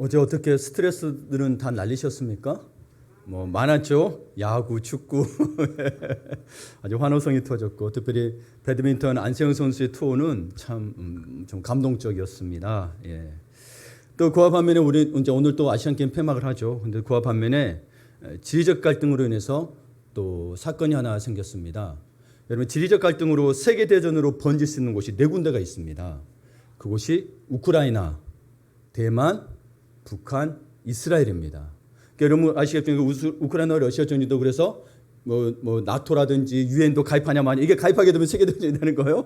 어제 어떻게 스트레스들은 다 날리셨습니까? 뭐 많았죠. 야구, 축구 아주 환호성이 터졌고 특별히 배드민턴 안세영 선수의 투혼은 참 좀 감동적이었습니다. 예. 또 그와 반면에 우리 이제 오늘 또 아시안 게임 폐막을 하죠. 근데 그와 반면에 지리적 갈등으로 인해서 또 사건이 하나 생겼습니다. 여러분 지리적 갈등으로 세계 대전으로 번질 수 있는 곳이 네 군데가 있습니다. 그곳이 우크라이나, 대만, 북한, 이스라엘입니다. 그러니까 여러분 아시겠지만 우크라이나 러시아 전쟁도 그래서 뭐 나토라든지 유엔도 가입하냐만 이게 가입하게 되면 세계 대전이 되는 거예요.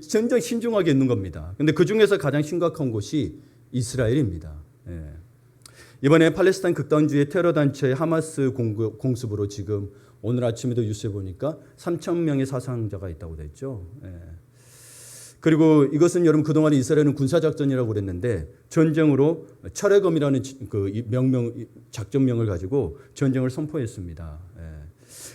전쟁 신중하게 있는 겁니다. 그런데 그 중에서 가장 심각한 곳이 이스라엘입니다. 예. 이번에 팔레스타인 극단주의 테러 단체 하마스 공습으로 지금 오늘 아침에도 뉴스에 보니까 3,000명의 사상자가 있다고 됐죠. 예. 그리고 이것은 여러분 그동안 이스라엘은 군사작전이라고 그랬는데 전쟁으로 철회검이라는 그 작전명을 가지고 전쟁을 선포했습니다. 예.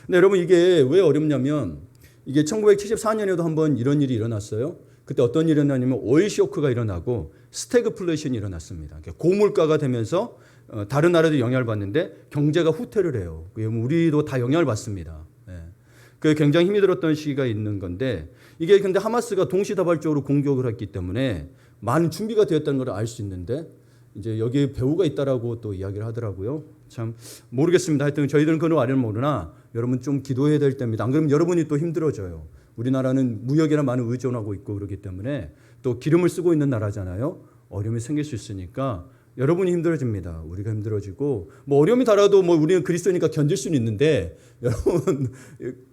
근데 여러분 이게 왜 어렵냐면 이게 1974년에도 한번 이런 일이 일어났어요. 그때 어떤 일이 일어나냐면 오일 쇼크가 일어나고 스태그플레이션이 일어났습니다. 고물가가 되면서 다른 나라도 영향을 받는데 경제가 후퇴를 해요. 우리도 다 영향을 받습니다. 예. 그 굉장히 힘이 들었던 시기가 있는 건데 이게 근데 하마스가 동시다발적으로 공격을 했기 때문에 많은 준비가 되었다는 걸 알 수 있는데 이제 여기에 배후가 있다라고 또 이야기를 하더라고요. 참 모르겠습니다. 하여튼 저희들은 그런 아래는 모르나 여러분 좀 기도해야 될 때입니다. 안 그러면 여러분이 또 힘들어져요. 우리나라는 무역이나 많은 의존하고 있고 그렇기 때문에 또 기름을 쓰고 있는 나라잖아요. 어려움이 생길 수 있으니까 여러분이 힘들어집니다. 우리가 힘들어지고 뭐 어려움이 달아도 뭐 우리는 그리스도니까 견딜 수는 있는데 여러분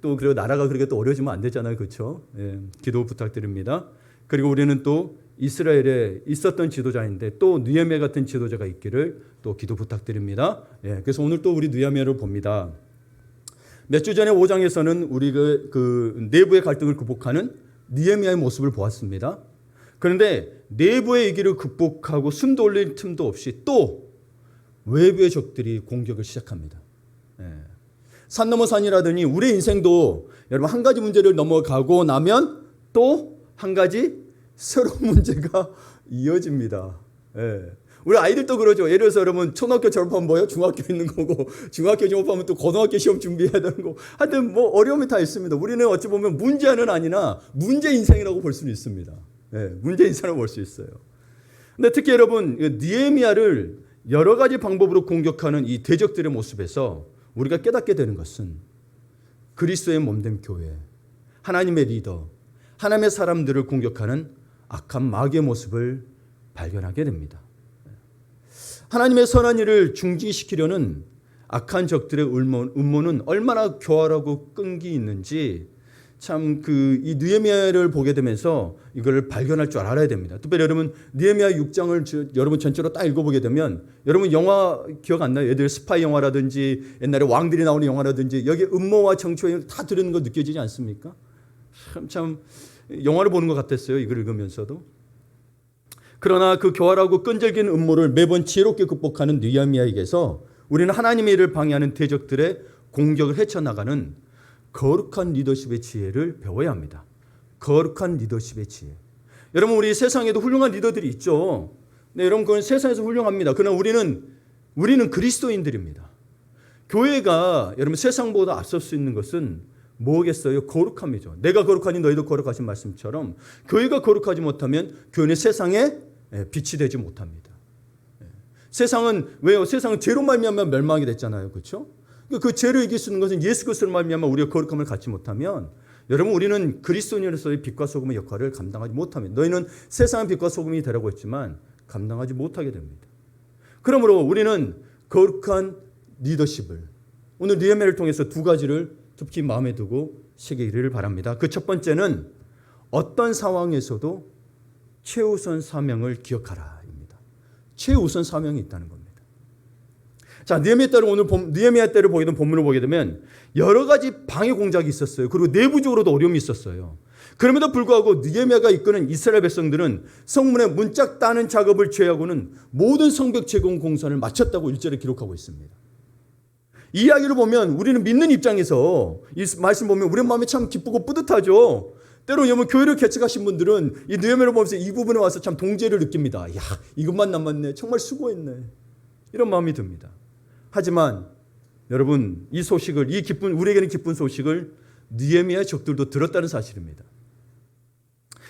또 그리고 나라가 그렇게 또 어려워지면 안 되잖아요. 그렇죠? 예, 기도 부탁드립니다. 그리고 우리는 또 이스라엘에 있었던 지도자인데 또 느헤미야 같은 지도자가 있기를 또 기도 부탁드립니다. 예, 그래서 오늘 또 우리 느헤미야를 봅니다. 몇 주 전에 5장에서는 우리 그 내부의 갈등을 극복하는 느헤미야의 모습을 보았습니다. 그런데 내부의 위기를 극복하고 숨 돌릴 틈도 없이 또 외부의 적들이 공격을 시작합니다. 예. 산 넘어 산이라더니 우리 인생도 여러분 한 가지 문제를 넘어가고 나면 또 한 가지 새로운 문제가 이어집니다. 예. 우리 아이들도 그러죠. 예를 들어서 여러분 초등학교 졸업하면 뭐예요? 중학교 있는 거고 중학교 졸업하면 또 고등학교 시험 준비해야 되는 거고 하여튼 뭐 어려움이 다 있습니다. 우리는 어찌 보면 문제는 아니나 문제 인생이라고 볼 수는 있습니다. 네, 문제 인생이라고 볼 수 있어요. 근데 특히 여러분 느헤미야를 여러 가지 방법으로 공격하는 이 대적들의 모습에서 우리가 깨닫게 되는 것은 그리스도의 몸된 교회, 하나님의 리더, 하나님의 사람들을 공격하는 악한 마귀의 모습을 발견하게 됩니다. 하나님의 선한 일을 중지시키려는 악한 적들의 음모는 얼마나 교활하고 끈기 있는지 참 이 느헤미야를 보게 되면서 이걸 발견할 줄 알아야 됩니다. 특별히 여러분 느헤미야 6장을 여러분 전체로 딱 읽어보게 되면 여러분 영화 기억 안 나요? 애들 스파이 영화라든지 옛날에 왕들이 나오는 영화라든지 여기 음모와 정초에 다 들은 거 느껴지지 않습니까? 참 영화를 보는 것 같았어요. 이걸 읽으면서도. 그러나 그 교활하고 끈질긴 음모를 매번 지혜롭게 극복하는 느헤미야에게서 우리는 하나님의 일을 방해하는 대적들의 공격을 헤쳐나가는 거룩한 리더십의 지혜를 배워야 합니다. 거룩한 리더십의 지혜. 여러분 우리 세상에도 훌륭한 리더들이 있죠. 네, 여러분 그건 세상에서 훌륭합니다. 그러나 우리는 그리스도인들입니다. 교회가 여러분 세상보다 앞설 수 있는 것은 뭐겠어요? 거룩함이죠. 내가 거룩하니 너희도 거룩하신 말씀처럼 교회가 거룩하지 못하면 교회는 세상에 빛이 되지 못합니다. 세상은 왜요? 세상은 죄로 말미암아 멸망이 됐잖아요. 그렇죠? 그 죄를 이길 수 있는 것은 예수 그리스도로 말미암아 우리가 거룩함을 갖지 못하면 여러분 우리는 그리스도인으로서의 빛과 소금의 역할을 감당하지 못합니다. 너희는 세상의 빛과 소금이 되라고 했지만 감당하지 못하게 됩니다. 그러므로 우리는 거룩한 리더십을 오늘 느헤미야를 통해서 두 가지를 특히 마음에 두고 새기기를 바랍니다. 그 첫 번째는 어떤 상황에서도 최우선 사명을 기억하라입니다. 최우선 사명이 있다는 겁니다. 자, 느헤미야 때를 보게 되면 본문을 보게 되면 여러 가지 방해 공작이 있었어요. 그리고 내부적으로도 어려움이 있었어요. 그럼에도 불구하고 느헤미야가 이끄는 이스라엘 백성들은 성문에 문짝 따는 작업을 제외하고는 모든 성벽 제공 공사를 마쳤다고 1절에 기록하고 있습니다. 이 이야기를 보면 우리는 믿는 입장에서 이 말씀 보면 우리 마음이 참 기쁘고 뿌듯하죠. 때로 여러분 교회를 개척하신 분들은 이 느헤미야를 보면서 이 부분에 와서 참 동지를 느낍니다. 야, 이것만 남았네. 정말 수고했네. 이런 마음이 듭니다. 하지만 여러분, 이 소식을, 우리에게는 기쁜 소식을 느헤미야의 적들도 들었다는 사실입니다.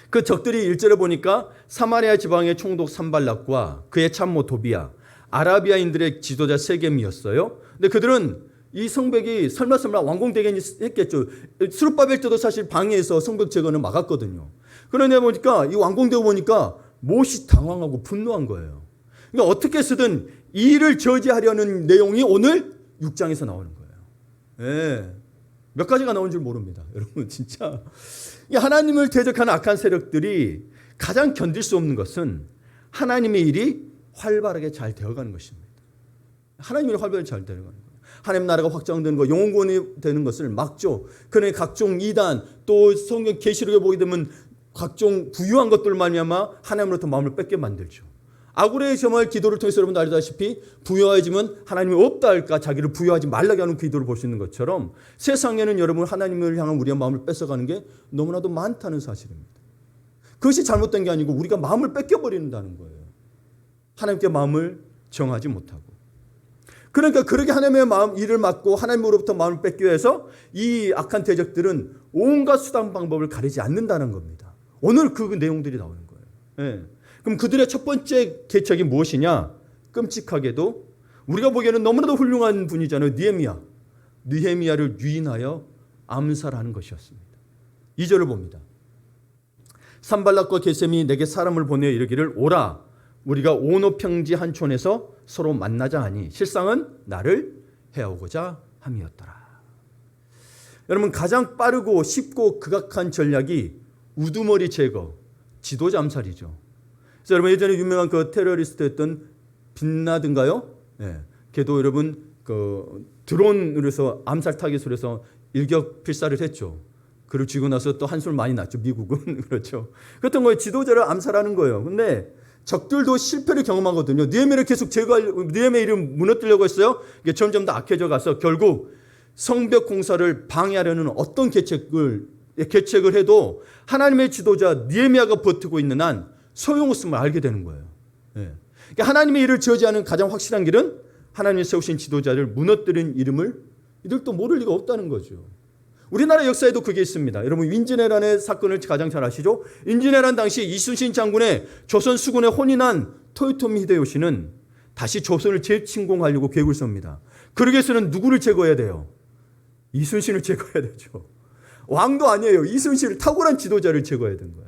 그 적들이 1절에 보니까 사마리아 지방의 총독 산발락과 그의 참모 도비야, 아라비아인들의 지도자 세겜이었어요. 근데 그들은 이 성벽이 설마 완공되긴 했겠죠. 스룹바벨 때도 사실 방해해서 성벽 제거는 막았거든요. 그러다 보니까 이 완공되고 보니까 몹시 당황하고 분노한 거예요. 그러니까 어떻게 쓰든 이 일을 저지하려는 내용이 오늘 6장에서 나오는 거예요. 예. 몇 가지가 나온 줄 모릅니다. 여러분, 진짜. 하나님을 대적하는 악한 세력들이 가장 견딜 수 없는 것은 하나님의 일이 활발하게 잘 되어가는 것입니다. 하나님의 일이 활발하게 잘 되어가는 거예요. 하나님 나라가 확장되는 것, 영원권이 되는 것을 막죠. 그러니 각종 이단, 또 성경 계시록에 보게 되면 각종 부유한 것들을 말미암아 하나님으로부터 마음을 뺏게 만들죠. 아구레의 정말 기도를 통해서 여러분 알다시피 부유해지면 하나님이 없다 할까 자기를 부유하지 말라게 하는 기도를 볼 수 있는 것처럼 세상에는 여러분 하나님을 향한 우리의 마음을 뺏어가는 게 너무나도 많다는 사실입니다. 그것이 잘못된 게 아니고 우리가 마음을 뺏겨버린다는 거예요. 하나님께 마음을 정하지 못하고. 그러니까 그렇게 하나님의 마음 일을 맡고 하나님으로부터 마음을 뺏기 위해서 이 악한 대적들은 온갖 수단 방법을 가리지 않는다는 겁니다. 오늘 그 내용들이 나오는 거예요. 네. 그럼 그들의 첫 번째 계책이 무엇이냐? 끔찍하게도 우리가 보기에는 너무나도 훌륭한 분이잖아요. 느헤미야를 유인하여 암살하는 것이었습니다. 2절을 봅니다. 산발락과 게셈이 내게 사람을 보내어 이르기를 오라 우리가 오노 평지 한 촌에서 서로 만나자 하니 실상은 나를 해오고자 함이었더라. 여러분, 가장 빠르고 쉽고 극악한 전략이 우두머리 제거, 지도자 암살이죠. 그래서 여러분 예전에 유명한 그 테러리스트였던 빈라든가요? 예. 걔도 여러분 그 드론으로 해서 암살 타깃으로 해서 일격 필사를 했죠. 그를 쥐고 나서 또 한술 많이 났죠. 미국은. 그렇죠. 그랬던 거예요. 지도자를 암살하는 거예요. 근데 적들도 실패를 경험하거든요. 느헤미야를 계속 느헤미야 이름 무너뜨리려고 했어요. 이게 점점 더 악해져 가서 결국 성벽 공사를 방해하려는 어떤 계책을 해도 하나님의 지도자 느헤미야가 버티고 있는 한 소용없음을 알게 되는 거예요. 예. 그러니까 하나님의 일을 저지하는 가장 확실한 길은 하나님이 세우신 지도자를 무너뜨린 이름을 이들도 모를 리가 없다는 거죠. 우리나라 역사에도 그게 있습니다. 여러분 임진왜란의 사건을 가장 잘 아시죠? 임진왜란 당시 이순신 장군의 조선 수군에 혼인한 토요토미 히데요시는 다시 조선을 재침공하려고 계획을 씁니다. 그러기 위해서는 누구를 제거해야 돼요? 이순신을 제거해야 되죠. 왕도 아니에요. 이순신을 탁월한 지도자를 제거해야 된 거예요.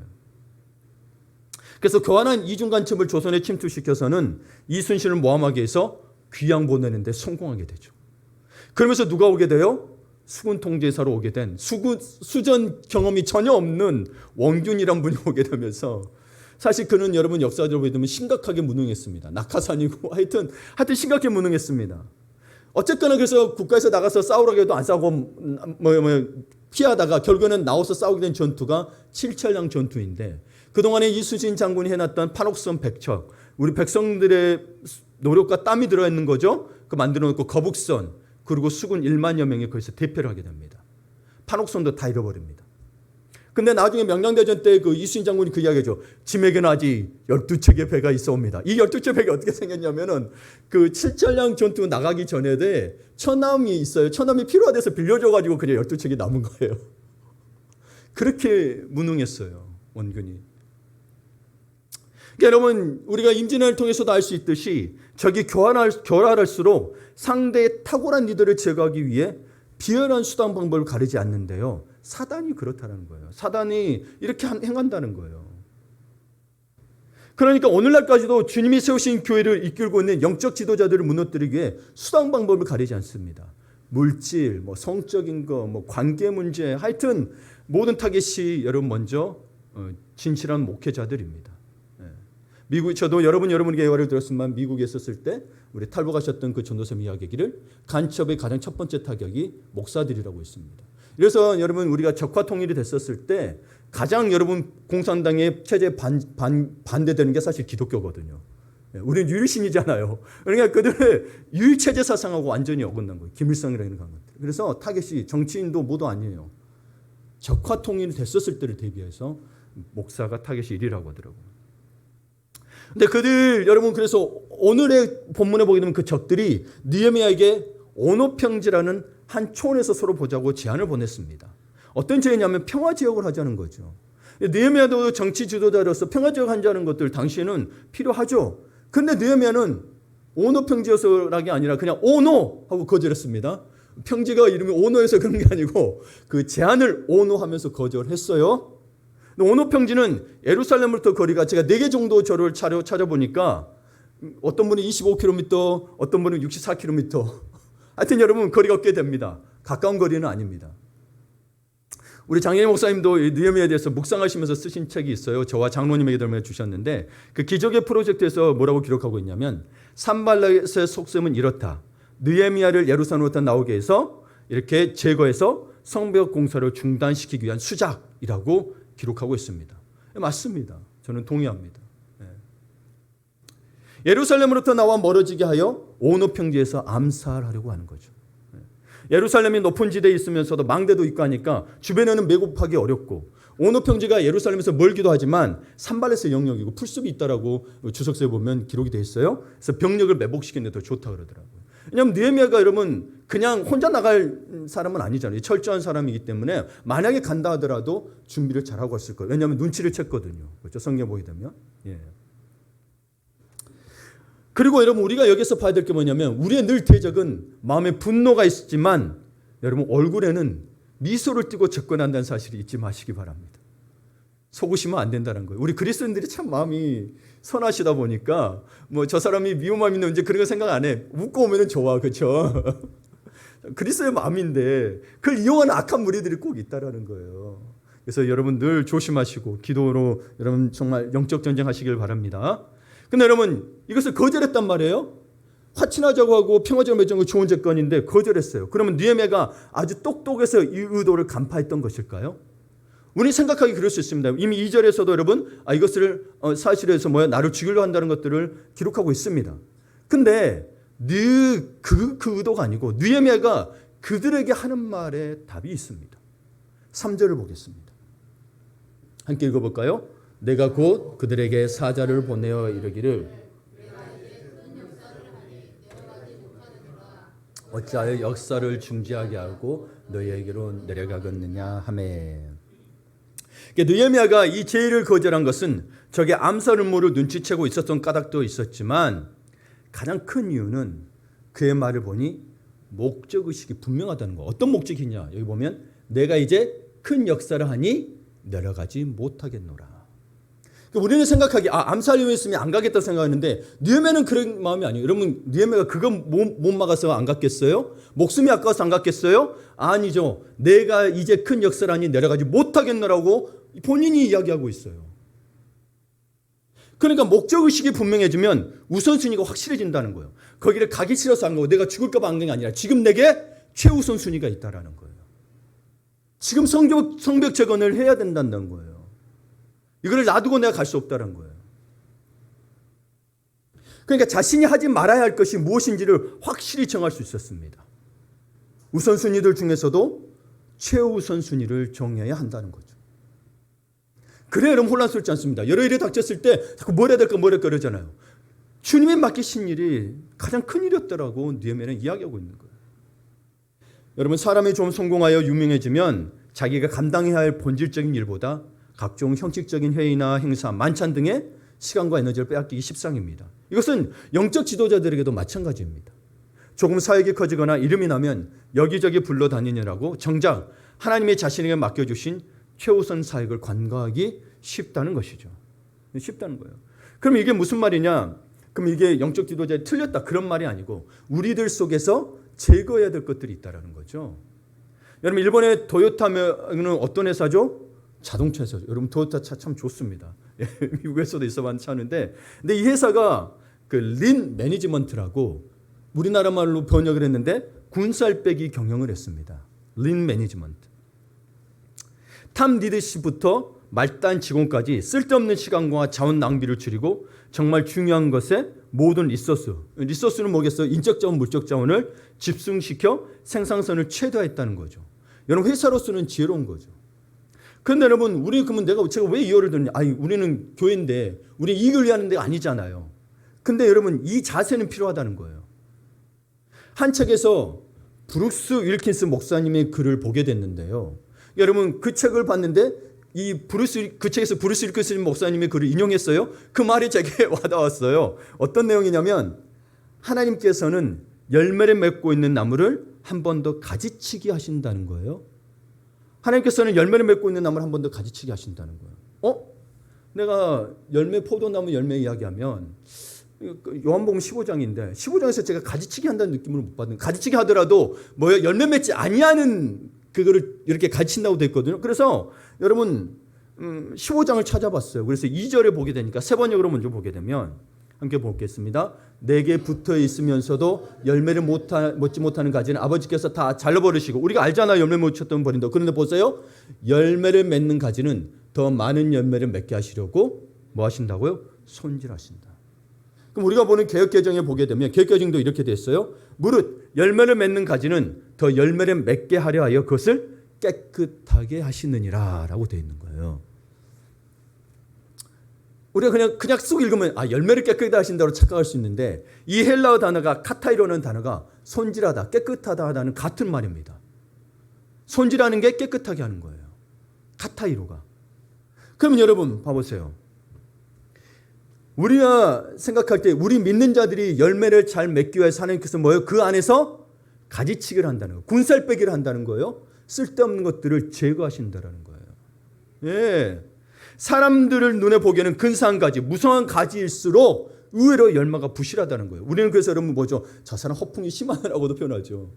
그래서 교환한 이중 간첩을 조선에 침투시켜서는 이순신을 모함하기 위해서 귀양 보내는데 성공하게 되죠. 그러면서 누가 오게 돼요? 수군 통제사로 오게 된 수전 경험이 전혀 없는 원균이란 분이 오게 되면서 사실 그는 여러분 역사적으로 보면 심각하게 무능했습니다. 낙하산이고 하여튼 심각하게 무능했습니다. 어쨌거나 그래서 국가에서 나가서 싸우라고 해도 안 싸우고 피하다가 결국에는 나와서 싸우게 된 전투가 칠철량 전투인데 그동안에 이순신 장군이 해놨던 판옥선 백척 우리 백성들의 노력과 땀이 들어있는 거죠. 그 만들어 놓고 거북선 그리고 수군 1만여 명이 거기서 대표를 하게 됩니다. 판옥선도 다 잃어버립니다. 근데 나중에 명량대전 때 그 이순신 장군이 그 이야기죠. 짐에게는 아직 12척의 배가 있어옵니다. 이 12척 배가 어떻게 생겼냐면은 그 칠전량 전투 나가기 전에 천함이 있어요. 천함이 필요하대서 빌려줘가지고 그냥 12척이 남은 거예요. 그렇게 무능했어요. 원균이. 그러니까 여러분 우리가 임진왜란을 통해서도 알 수 있듯이 적이 교활할수록 상대의 탁월한 리더를 제거하기 위해 비열한 수단 방법을 가리지 않는데요. 사단이 그렇다는 거예요. 사단이 이렇게 행한다는 거예요. 그러니까 오늘날까지도 주님이 세우신 교회를 이끌고 있는 영적 지도자들을 무너뜨리기 위해 수단 방법을 가리지 않습니다. 물질, 성적인 거, 관계 문제, 하여튼 모든 타겟이 여러분 먼저 진실한 목회자들입니다. 저도 여러분에게 예화를 들었지만 미국에 있었을 때 우리 탈북하셨던 그 전도사님 이야기를 간첩의 가장 첫 번째 타격이 목사들이라고 있습니다. 그래서 여러분 우리가 적화 통일이 됐었을 때 가장 여러분 공산당의 체제에 반대되는 게 사실 기독교거든요. 우리는 유일신이잖아요. 그러니까 그들의 유일체제 사상하고 완전히 어긋난 거예요. 김일성이라는 것들. 그래서 타겟이 정치인도 모두 아니에요. 적화 통일이 됐었을 때를 대비해서 목사가 타겟이 1위라고 하더라고요. 근데 그들 여러분 그래서 오늘의 본문에 보게 되면 그 적들이 느헤미야에게 오노평지라는 한 촌에서 서로 보자고 제안을 보냈습니다. 어떤 제안이냐면 평화지역을 하자는 거죠. 느헤미야도 정치 지도자로서 평화지역 하자는 것들 당시에는 필요하죠. 그런데 느헤미야는 오노평지여서라기 아니라 그냥 오노 하고 거절했습니다. 평지가 이름이 오노여서 그런 게 아니고 그 제안을 오노하면서 거절했어요. 오노평지는 예루살렘으로부터 거리가 제가 4개 정도 저를 찾아보니까 어떤 분이 25km, 어떤 분은 64km. 하여튼 여러분 거리가 꽤 됩니다. 가까운 거리는 아닙니다. 우리 장혜인 목사님도 느헤미야에 대해서 묵상하시면서 쓰신 책이 있어요. 저와 장로님에게 들려 주셨는데 그 기적의 프로젝트에서 뭐라고 기록하고 있냐면 산발랏의 속셈은 이렇다. 느헤미야를 예루살렘으로부터 나오게 해서 이렇게 제거해서 성벽 공사를 중단시키기 위한 수작이라고 기록하고 있습니다. 맞습니다. 저는 동의합니다. 예루살렘으로부터 나와 멀어지게 하여 오노평지에서 암살하려고 하는 거죠. 예루살렘이 높은 지대에 있으면서도 망대도 있고 하니까 주변에는 매곱하기 어렵고 오노평지가 예루살렘에서 멀기도 하지만 산발렛의 영역이고 풀숲이 있다라고 주석서에 보면 기록이 되어 있어요. 그래서 병력을 매복시키는 데 더 좋다 그러더라고요. 왜냐하면 느헤미야가 여러분 그냥 혼자 나갈 사람은 아니잖아요. 철저한 사람이기 때문에 만약에 간다 하더라도 준비를 잘하고 왔을 거예요. 왜냐하면 눈치를 챘거든요. 그렇죠? 성경 보게 되면. 예. 그리고 여러분 우리가 여기서 봐야 될 게 뭐냐면 우리의 늘 대적은 마음에 분노가 있지만 여러분 얼굴에는 미소를 띠고 접근한다는 사실을 잊지 마시기 바랍니다. 속으시면 안 된다는 거예요. 우리 그리스도인들이 참 마음이 선하시다 보니까 뭐 저 사람이 미운 마음이 있는지 그런 거 생각 안 해. 웃고 오면 좋아. 그렇죠? 그리스도의 마음인데 그걸 이용하는 악한 무리들이 꼭 있다라는 거예요. 그래서 여러분 늘 조심하시고 기도로 여러분 정말 영적 전쟁하시길 바랍니다. 근데 여러분 이것을 거절했단 말이에요. 화친하자고 하고 평화적으로 맺은 거 좋은 조건인데 거절했어요. 그러면 느헤미야가 아주 똑똑해서 이 의도를 간파했던 것일까요? 우리 생각하기 그럴 수 있습니다. 이미 2절에서도 여러분 이것을 사실에서 나를 죽이려 한다는 것들을 기록하고 있습니다. 근데 그 의도가 아니고 느헤미야가 그들에게 하는 말에 답이 있습니다. 3절을 보겠습니다. 함께 읽어볼까요? 내가 곧 그들에게 사자를 보내어 이르기를 어찌하여 역사를 중지하게 하고 너희에게로 내려가겠느냐 하매. 느헤미야가 이 제의를 거절한 것은 적의 암살 음모를 눈치채고 있었던 까닭도 있었지만 가장 큰 이유는 그의 말을 보니 목적의식이 분명하다는 거. 어떤 목적이냐? 여기 보면 내가 이제 큰 역사를 하니 내려가지 못하겠노라. 우리는 생각하기 암살 이유였으면 안 가겠다 생각하는데 느헤미야는 그런 마음이 아니에요. 여러분 느헤미야가 그거 못 막아서 안 갔겠어요? 목숨이 아까워서 안 갔겠어요? 아니죠. 내가 이제 큰 역사를 하니 내려가지 못하겠노라고 본인이 이야기하고 있어요. 그러니까 목적의식이 분명해지면 우선순위가 확실해진다는 거예요. 거기를 가기 싫어서 안 가고 내가 죽을까 봐 안 간 게 아니라 지금 내게 최우선순위가 있다는 거예요. 지금 성벽 재건을 해야 된다는 거예요. 이거를 놔두고 내가 갈 수 없다는 거예요. 그러니까 자신이 하지 말아야 할 것이 무엇인지를 확실히 정할 수 있었습니다. 우선순위들 중에서도 최우선순위를 정해야 한다는 거죠. 그래야 여러분 혼란스럽지 않습니다. 여러 일이 닥쳤을 때 자꾸 뭘 해야 될까 그러잖아요. 주님이 맡기신 일이 가장 큰 일이었다라고 느헤미야는 이야기하고 있는 거예요. 여러분 사람이 좀 성공하여 유명해지면 자기가 감당해야 할 본질적인 일보다 각종 형식적인 회의나 행사, 만찬 등의 시간과 에너지를 빼앗기기 십상입니다. 이것은 영적 지도자들에게도 마찬가지입니다. 조금 사역이 커지거나 이름이 나면 여기저기 불러다니느라고 정작 하나님이 자신에게 맡겨주신 최우선 사역을 관과하기 쉽다는 것이죠. 쉽다는 거예요. 그럼 이게 무슨 말이냐? 그럼 이게 영적 지도자에 틀렸다 그런 말이 아니고 우리들 속에서 제거해야 될 것들이 있다는 거죠. 여러분 일본의 도요타는 어떤 회사죠? 자동차 회사죠. 여러분 도요타 차 참 좋습니다. 미국에서도 있어봤는 차인데 근데 이 회사가 그 린 매니지먼트라고 우리나라 말로 번역을 했는데 군살빼기 경영을 했습니다. 린 매니지먼트. 탑 리더십부터 말단 직원까지 쓸데없는 시간과 자원 낭비를 줄이고 정말 중요한 것에 모든 리소스는 뭐겠어요? 인적 자원, 물적 자원을 집중시켜 생산성을 최대화했다는 거죠. 여러분 회사로서는 지혜로운 거죠. 그런데 여러분 우리 그러면 제가 왜 이유를 듣냐? 우리는 교회인데 우리 이익을 위하는 데가 아니잖아요. 근데 여러분 이 자세는 필요하다는 거예요. 한 책에서 브룩스 윌킨스 목사님의 글을 보게 됐는데요. 여러분 그 책을 봤는데 그 책에서 브루스 윌킨스 목사님의 글을 인용했어요. 그 말이 제게 와닿았어요. 어떤 내용이냐면 하나님께서는 열매를 맺고 있는 나무를 한 번 더 가지치기 하신다는 거예요. 하나님께서는 열매를 맺고 있는 나무를 한 번 더 가지치기 하신다는 거예요. 내가 포도나무 열매 이야기하면 요한복음 15장인데 15장에서 제가 가지치기 한다는 느낌을 못 받는, 가지치기 하더라도 열매 맺지 아니하는 그거를 이렇게 가르친다고 됐거든요. 그래서 여러분 15장을 찾아봤어요. 그래서 2절에 보게 되니까 세 번역으로 먼저 보게 되면 함께 보겠습니다. 내게 붙어 있으면서도 열매를 맺지 못하는 가지는 아버지께서 다 잘라버리시고, 우리가 알잖아요. 열매 못 쳤던 버린다. 그런데 보세요. 열매를 맺는 가지는 더 많은 열매를 맺게 하시려고 뭐 하신다고요? 손질하신다. 그럼 우리가 보는 개역개정에 보게 되면 개역개정도 이렇게 됐어요. 무릇 열매를 맺는 가지는 더 열매를 맺게 하려 하여 그것을 깨끗하게 하시느니라 라고 되어 있는 거예요. 우리가 그냥 쑥 읽으면 열매를 깨끗하게 하신다고 착각할 수 있는데, 이 헬라어 단어가 카타이로라는 단어가 손질하다, 깨끗하다 하다는 같은 말입니다. 손질하는 게 깨끗하게 하는 거예요. 카타이로가. 그러면 여러분 봐보세요. 우리가 생각할 때 우리 믿는 자들이 열매를 잘 맺기 위해서 하나님께서 뭐예요? 그 안에서 가지치기를 한다는 거예요. 군살 빼기를 한다는 거예요. 쓸데없는 것들을 제거하신다는 거예요. 예. 사람들을 눈에 보기에는 근사한 가지, 무성한 가지일수록 의외로 열매가 부실하다는 거예요. 우리는 그래서 여러분 뭐죠? 저 사람 허풍이 심하다라고도 표현하죠.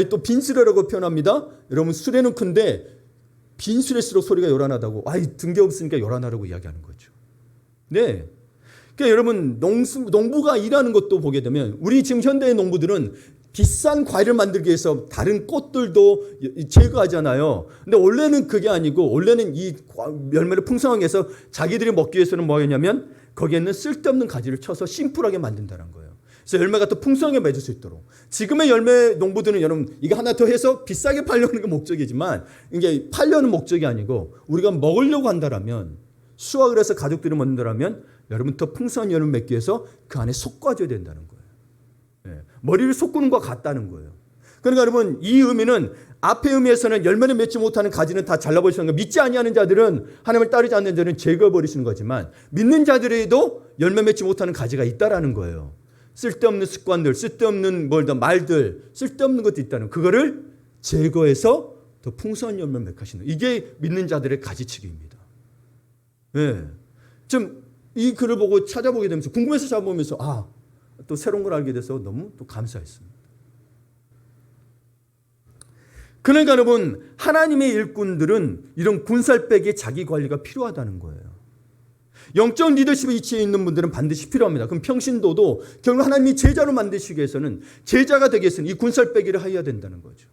또 빈수레라고 표현합니다. 여러분 수레는 큰데 빈수레일수록 소리가 요란하다고. 등게 없으니까 요란하다고 이야기하는 거죠. 네. 그러니까 여러분 농부가 일하는 것도 보게 되면, 우리 지금 현대의 농부들은 비싼 과일을 만들기 위해서 다른 꽃들도 제거하잖아요. 근데 원래는 그게 아니고, 원래는 이 열매를 풍성하게 해서 자기들이 먹기 위해서는 뭐 하냐면 거기에 있는 쓸데없는 가지를 쳐서 심플하게 만든다는 거예요. 그래서 열매가 더 풍성하게 맺을 수 있도록. 지금의 열매 농부들은 여러분 이거 하나 더 해서 비싸게 팔려는 게 목적이지만, 이게 팔려는 목적이 아니고 우리가 먹으려고 한다라면, 수확을 해서 가족들이 먹는다라면 여러분 더 풍성한 열매를 맺기 위해서 그 안에 솎아줘야 된다는 거예요. 머리를 솎는 것과 같다는 거예요. 그러니까 여러분 이 의미는, 앞의 의미에서는 열매를 맺지 못하는 가지는 다 잘라버리시는 거예요. 믿지 아니하는 자들은, 하나님을 따르지 않는 자들은 제거해버리시는 거지만, 믿는 자들에도 열매 맺지 못하는 가지가 있다라는 거예요. 쓸데없는 습관들, 쓸데없는 말들, 쓸데없는 것도 있다는, 그거를 제거해서 더 풍성한 열매를 맺게 하시는, 이게 믿는 자들의 가지치기입니다. 예. 좀 이 글을 보고 찾아보게 되면서, 궁금해서 찾아보면서 또 새로운 걸 알게 돼서 너무 또 감사했습니다. 그러니까 여러분, 하나님의 일꾼들은 이런 군살빼기 자기 관리가 필요하다는 거예요. 영적 리더십에 위치해 있는 분들은 반드시 필요합니다. 그럼 평신도도 결국 하나님이 제자로 만드시기 위해서는, 제자가 되기 위해서는 이 군살빼기를 해야 된다는 거죠.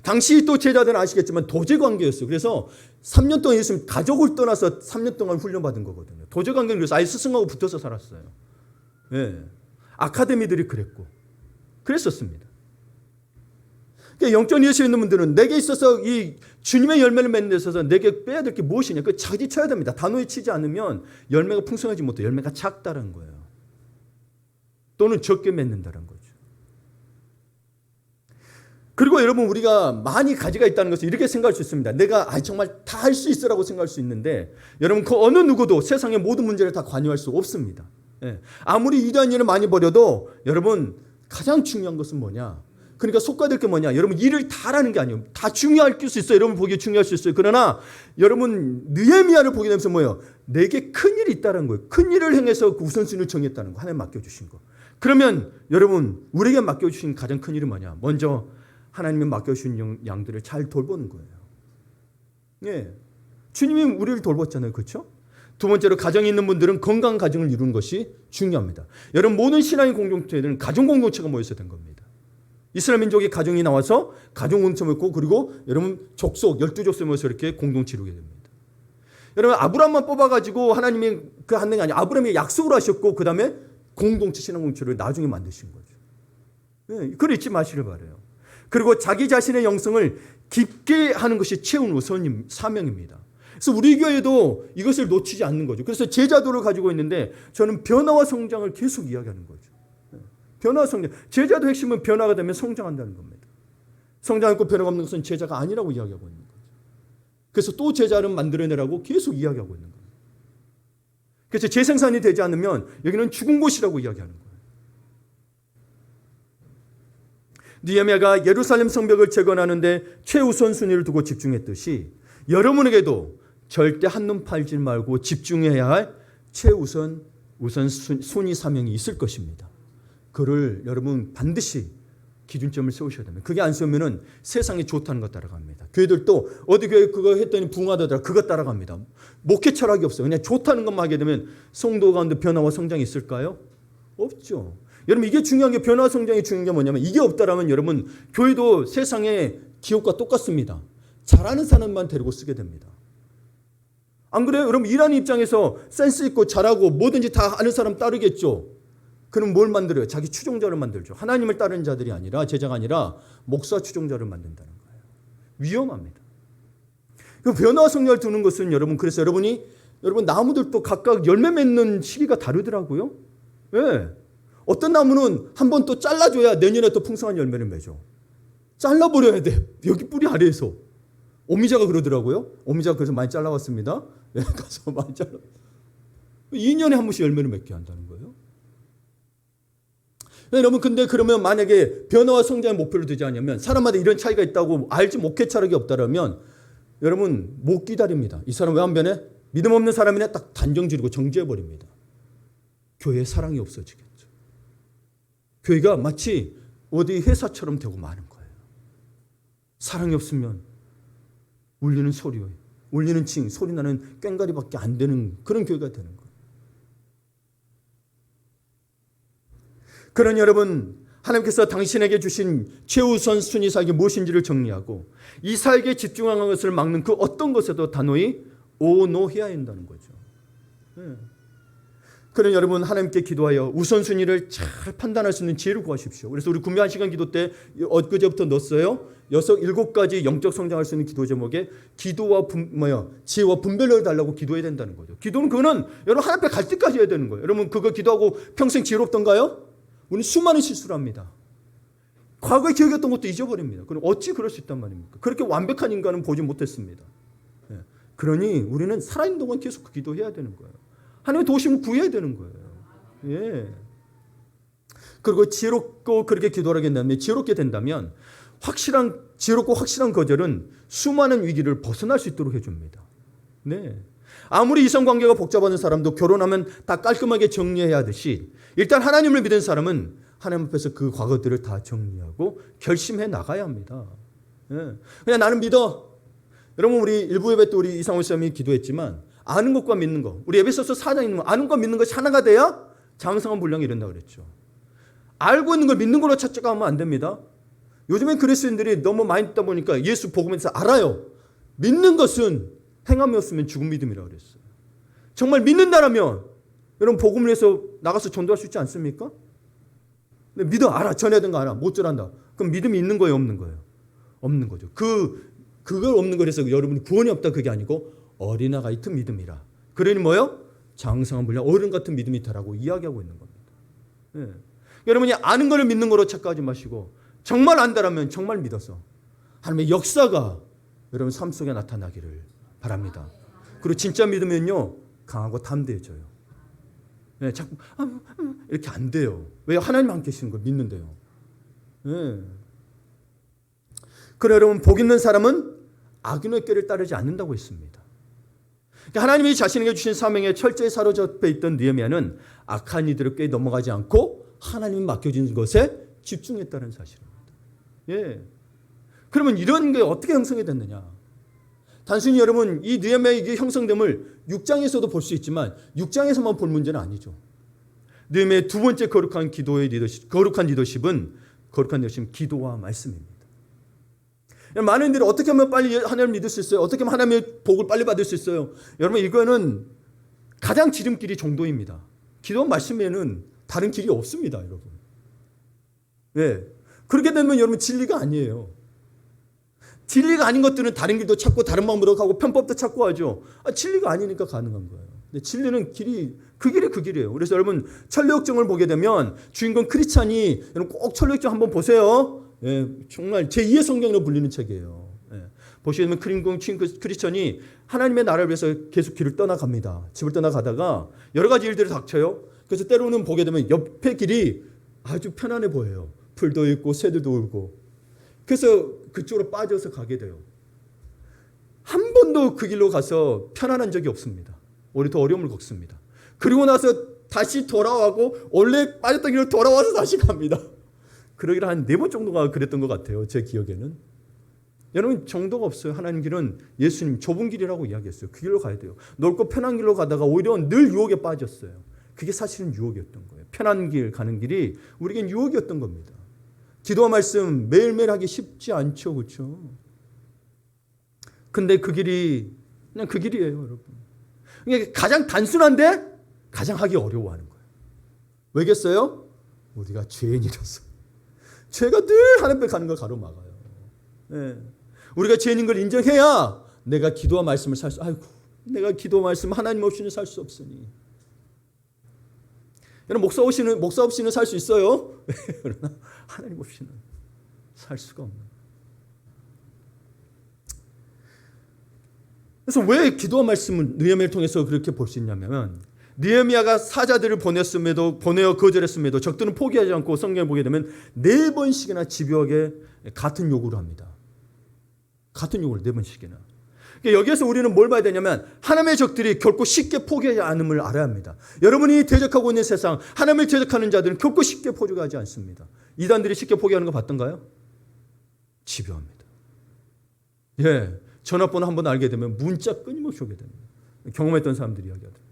당시 또 제자들은 아시겠지만 도제 관계였어요. 그래서 3년 동안 있으면 가족을 떠나서 3년 동안 훈련받은 거거든요. 도제 관계는 그래서 아예 스승하고 붙어서 살았어요. 예. 아카데미들이 그랬었습니다. 그러니까 영적 리더십에 있는 분들은 내게 있어서 이 주님의 열매를 맺는 데 있어서 내게 빼야 될 게 무엇이냐, 그 자기 쳐야 됩니다. 단호히 치지 않으면 열매가 풍성하지 못해. 열매가 작다는 거예요. 또는 적게 맺는다는 거죠. 그리고 여러분, 우리가 많이 가지가 있다는 것을 이렇게 생각할 수 있습니다. 내가 정말 다 할 수 있으라고 생각할 수 있는데, 여러분 그 어느 누구도 세상의 모든 문제를 다 관여할 수 없습니다. 예. 아무리 위대한 일을 많이 벌여도 여러분 가장 중요한 것은 뭐냐? 그러니까 속과될 게 뭐냐? 여러분 일을 다 하라는 게 아니에요. 다 중요할 수 있어요. 여러분 보기에 중요할 수 있어요. 그러나 여러분 느헤미야를 보게 되면서 뭐예요? 내게 큰 일이 있다는 거예요. 큰 일을 행해서 그 우선순위를 정했다는 거. 하나님 맡겨주신 거. 그러면 여러분 우리에게 맡겨주신 가장 큰 일은 뭐냐? 먼저 하나님이 맡겨주신 양들을 잘 돌보는 거예요. 예. 주님이 우리를 돌봤잖아요. 그렇죠? 두 번째로, 가정에 있는 분들은 건강한 가정을 이루는 것이 중요합니다. 여러분 모든 신앙의 공동체들은 가정 공동체가 모여서 된 겁니다. 이스라엘 민족의 가정이 나와서 가정 공동체가 있고, 그리고 여러분 족속 12족속이 모여서 이렇게 공동체 이루게 됩니다. 여러분 아브라함만 뽑아가지고 하나님이 그 하는 게 아니라 아브라함이 약속을 하셨고, 그 다음에 공동체 신앙 공동체를 나중에 만드신 거죠. 예, 그걸 잊지 마시길 바라요. 그리고 자기 자신의 영성을 깊게 하는 것이 최우선 사명입니다. 그래서 우리 교회도 이것을 놓치지 않는 거죠. 그래서 제자도를 가지고 있는데 저는 변화와 성장을 계속 이야기하는 거죠. 변화와 성장. 제자도 핵심은 변화가 되면 성장한다는 겁니다. 성장하고 변화가 없는 것은 제자가 아니라고 이야기하고 있는 거죠. 그래서 또 제자를 만들어내라고 계속 이야기하고 있는 거예요. 그래서 재생산이 되지 않으면 여기는 죽은 곳이라고 이야기하는 거예요. 느헤미야가 예루살렘 성벽을 재건하는데 최우선 순위를 두고 집중했듯이 여러분에게도 절대 한눈 팔지 말고 집중해야 할 최우선 순위 사명이 있을 것입니다. 그를 여러분 반드시 기준점을 세우셔야 됩니다. 그게 안 세우면은 세상이 좋다는 것 따라갑니다. 교회들도 어디 교회 그거 했더니 부흥하더라 그거 따라갑니다. 목회 철학이 없어요. 그냥 좋다는 것만 하게 되면 성도 가운데 변화와 성장이 있을까요? 없죠. 여러분 이게 중요한 게 변화와 성장이 중요한 게 뭐냐면 이게 없다라면 여러분 교회도 세상의 기업과 똑같습니다. 잘하는 사람만 데리고 쓰게 됩니다. 안 그래요? 여러분 일하는 입장에서 센스 있고 잘하고 뭐든지 다 아는 사람 따르겠죠. 그럼 뭘 만들어요? 자기 추종자를 만들죠. 하나님을 따르는 자들이 아니라 제자가 아니라 목사 추종자를 만든다는 거예요. 위험합니다. 그 변화와 성장을 두는 것은 여러분 그래서 여러분 나무들도 각각 열매 맺는 시기가 다르더라고요. 예. 어떤 나무는 한 번 또 잘라줘야 내년에 또 풍성한 열매를 맺어. 잘라버려야 돼. 여기 뿌리 아래에서. 오미자가 그러더라고요. 오미자가 그래서 많이 잘라왔습니다. 네, 가서 많이 잘라. 2년에 한 번씩 열매를 맺게 한다는 거예요. 여러분 근데 그러면 만약에 변화와 성장의 목표를 두지 않으면 사람마다 이런 차이가 있다고 알지 목회 철학이 없다면 여러분 못 기다립니다. 이 사람 왜 안 변해? 믿음 없는 사람이네 딱 단정 지르고 정지해버립니다. 교회에 사랑이 없어지겠죠. 교회가 마치 어디 회사처럼 되고 마는 거예요. 사랑이 없으면 울리는 소리, 울리는 칭, 소리 나는 꽹과리밖에 안 되는 그런 교회가 되는 거예요. 그런 여러분, 하나님께서 당신에게 주신 최우선 순위 사역이 무엇인지를 정리하고 이 사역에 집중하는 것을 막는 그 어떤 것에도 단호히 오노해야 한다는 거죠. 그런 여러분 하나님께 기도하여 우선순위를 잘 판단할 수 있는 지혜를 구하십시오. 그래서 우리 구매 1시간 기도 때 엊그제부터 넣었어요. 7가지 영적 성장할 수 있는 기도 제목에 기도와 지혜와 분별력을 달라고 기도해야 된다는 거죠. 기도는 그거는 여러분 하나님 앞에 갈 때까지 해야 되는 거예요. 여러분 그거 기도하고 평생 지혜롭던가요? 우리는 수많은 실수를 합니다. 과거에 기억했던 것도 잊어버립니다. 그럼 어찌 그럴 수 있단 말입니까? 그렇게 완벽한 인간은 보지 못했습니다. 그러니 우리는 살아있는 동안 계속 그 기도해야 되는 거예요. 하나님의 도우심을 구해야 되는 거예요. 예. 그리고 지혜롭고 그렇게 기도를 하게 된다면 지혜롭게 된다면 지혜롭고 확실한 거절은 수많은 위기를 벗어날 수 있도록 해줍니다. 네. 아무리 이성관계가 복잡한 사람도 결혼하면 다 깔끔하게 정리해야 하듯이 일단 하나님을 믿는 사람은 하나님 앞에서 그 과거들을 다 정리하고 결심해 나가야 합니다. 예. 그냥 나는 믿어. 여러분 우리 일부 예배 때 우리 이상호 쌤이 기도했지만 아는 것과 믿는 것. 우리 에베소서 4장에 있는 거 아는 것 믿는 것이 하나가 돼야 장성한 분량이 이른다고 그랬죠. 알고 있는 걸 믿는 걸로 찾아가면 안 됩니다. 요즘엔 그리스도인들이 너무 많이 듣다 보니까 예수 복음에서 알아요. 믿는 것은 행함이 없으면 죽은 믿음이라고 그랬어요. 정말 믿는다라면 여러분 복음을 해서 나가서 전도할 수 있지 않습니까? 근데 믿어 알아 전해야 되는 거 알아 못 전한다. 그럼 믿음이 있는 거예요 없는 거예요? 없는 거죠. 그걸 없는 거라서 여러분이 구원이 없다 그게 아니고 어린아 같은 믿음이라. 그러니 뭐요? 장성한 분량 어른 같은 믿음이 있다라고 이야기하고 있는 겁니다. 예. 여러분이 아는 거를 믿는 거로 착각하지 마시고 정말 안다라면 정말 믿어서 하나님의 역사가 여러분 삶 속에 나타나기를 바랍니다. 그리고 진짜 믿으면요 강하고 담대해져요. 예, 자꾸 이렇게 안 돼요. 왜? 하나님 함께 계시는 걸 믿는데요. 예. 그래 여러분 복 있는 사람은 악인의 꾀를 따르지 않는다고 했습니다. 그러니까 하나님이 자신에게 주신 사명에 철저히 사로잡혀 있던 느헤미야는 악한 이들의 꾀에 넘어가지 않고 하나님이 맡겨진 것에 집중했다는 사실입니다. 예. 그러면 이런 게 어떻게 형성이 됐느냐? 단순히 여러분 이 느헤미야의 형성됨을 6장에서도 볼 수 있지만 6장에서만 볼 문제는 아니죠. 느헤미야의 두 번째 거룩한 리더십은 기도와 말씀입니다. 많은 이들이 어떻게 하면 빨리 하나님을 믿을 수 있어요? 어떻게 하면 하나님의 복을 빨리 받을 수 있어요? 여러분 이거는 가장 지름길이 정도입니다. 기도와 말씀에는 다른 길이 없습니다. 여러분. 네. 그렇게 되면 여러분 진리가 아니에요. 진리가 아닌 것들은 다른 길도 찾고 다른 방법으로 가고 편법도 찾고 하죠. 진리가 아니니까 가능한 거예요. 근데 진리는 그 길이에요. 그래서 여러분 천리역정을 보게 되면 주인공 크리스찬이 여러분 꼭 천리역정 한번 보세요. 예, 정말 제2의 성경으로 불리는 책이에요. 예, 보시면 주인공 크리스찬이 하나님의 나라를 위해서 계속 길을 떠나갑니다. 집을 떠나가다가 여러 가지 일들이 닥쳐요. 그래서 때로는 보게 되면 옆에 길이 아주 편안해 보여요. 풀도 있고 새들도 울고. 그래서 그쪽으로 빠져서 가게 돼요. 한 번도 그 길로 가서 편안한 적이 없습니다. 오히려 더 어려움을 겪습니다. 그리고 나서 다시 돌아가고 원래 빠졌던 길로 돌아와서 다시 갑니다. 그러기를 한 4번 정도가 그랬던 것 같아요. 제 기억에는. 여러분 정도가 없어요. 하나님 길은 예수님 좁은 길이라고 이야기했어요. 그 길로 가야 돼요. 넓고 편한 길로 가다가 오히려 늘 유혹에 빠졌어요. 그게 사실은 유혹이었던 거예요. 편한 길 가는 길이 우리에겐 유혹이었던 겁니다. 기도와 말씀 매일매일 하기 쉽지 않죠. 그렇죠? 근데 그 길이 그냥 그 길이에요. 여러분. 그러니까 가장 단순한데 가장 하기 어려워하는 거예요. 왜겠어요? 우리가 죄인이라서. 죄가 늘 하나님 앞에 가는 걸 가로막아요. 네. 우리가 죄인인 걸 인정해야 내가 기도와 말씀을 내가 기도와 말씀 하나님 없이는 살 수 없으니. 여러분 목사 없이는 살 수 있어요. 그러나 하나님 없이는 살 수가 없는. 그래서 왜 기도와 말씀을 느헤미야를 통해서 그렇게 볼 수 있냐면 느헤미야가 사자들을 보내어 거절했음에도 적들은 포기하지 않고 성경을 보게 되면 4번씩이나 집요하게 같은 요구를 합니다. 같은 요구를 4번씩이나. 여기에서 우리는 뭘 봐야 되냐면 하나님의 적들이 결코 쉽게 포기하지 않음을 알아야 합니다. 여러분이 대적하고 있는 세상 하나님을 대적하는 자들은 결코 쉽게 포기하지 않습니다. 이단들이 쉽게 포기하는 거 봤던가요? 집요합니다. 예, 전화번호 한번 알게 되면 문자 끊임없이 오게 됩니다. 경험했던 사람들이 이야기하더라고요.